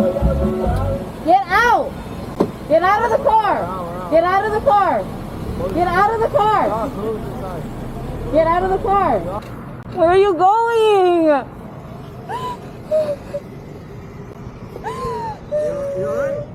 Get out! Get out of the car! Get out of the car! Get out of the car! Get out of the car! Where are you going? You alright?